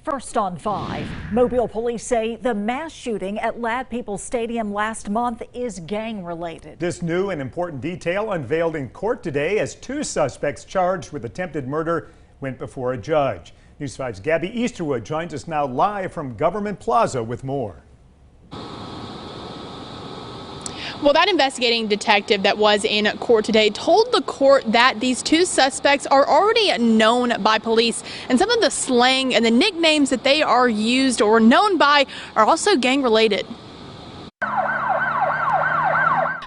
First on 5, Mobile police say the mass shooting at Ladd-Peebles Stadium last month is gang-related. This new and important detail unveiled in court today as 2 suspects charged with attempted murder went before a judge. News 5's Gabby Easterwood joins us now live from Government Plaza with more. Well, that investigating detective that was in court today told the court that these 2 suspects are already known by police, and some of the slang and the nicknames that they are used or known by are also gang-related.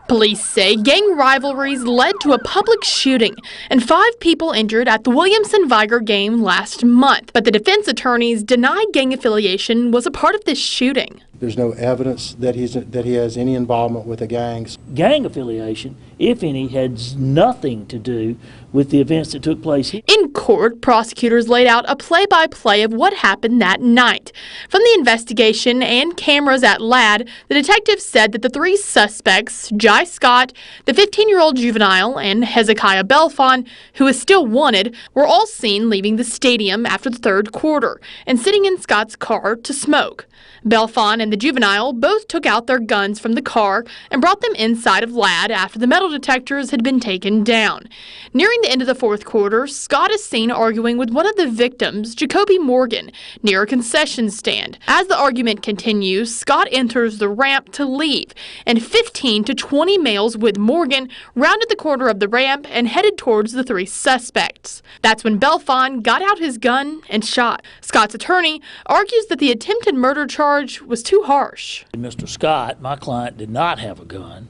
Police say gang rivalries led to a public shooting and 5 people injured at the Williamson-Viger game last month. But the defense attorneys deny gang affiliation was a part of this shooting. There's no evidence that he has any involvement with the gangs. Gang affiliation, if any, had nothing to do with the events that took place here. In court, prosecutors laid out a play-by-play of what happened that night. From the investigation and cameras at Ladd, the detective said that the 3 suspects, Jai Scott, the 15-year-old juvenile, and Hezekiah Belfon, who is still wanted, were all seen leaving the stadium after the 3rd quarter and sitting in Scott's car to smoke. Belfon and the juvenile both took out their guns from the car and brought them inside of Ladd after the metal detectors had been taken down. Nearing the end of the 4th quarter, Scott is seen arguing with one of the victims, Jacoby Morgan, near a concession stand. As the argument continues, Scott enters the ramp to leave, and 15 to 20 males with Morgan rounded the corner of the ramp and headed towards the 3 suspects. That's when Belfon got out his gun and shot. Scott's attorney argues that the attempted murder charge was too harsh. Mr. Scott, my client, did not have a gun.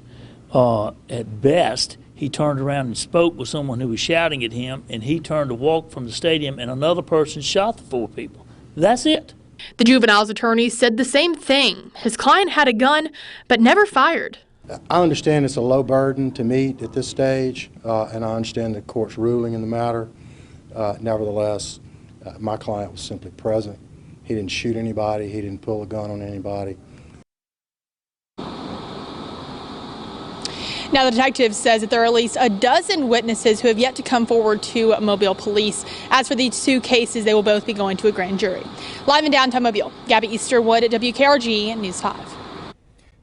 At best, he turned around and spoke with someone who was shouting at him, and he turned to walk from the stadium, and another person shot the 4 people. That's it. The juvenile's attorney said the same thing. His client had a gun, but never fired. I understand it's a low burden to meet at this stage, and I understand the court's ruling in the matter. Nevertheless, my client was simply present. He didn't shoot anybody. He didn't pull a gun on anybody. Now, the detective says that there are at least a dozen witnesses who have yet to come forward to Mobile police. As for these 2 cases, they will both be going to a grand jury. Live in downtown Mobile, Gabby Easterwood at WKRG News 5.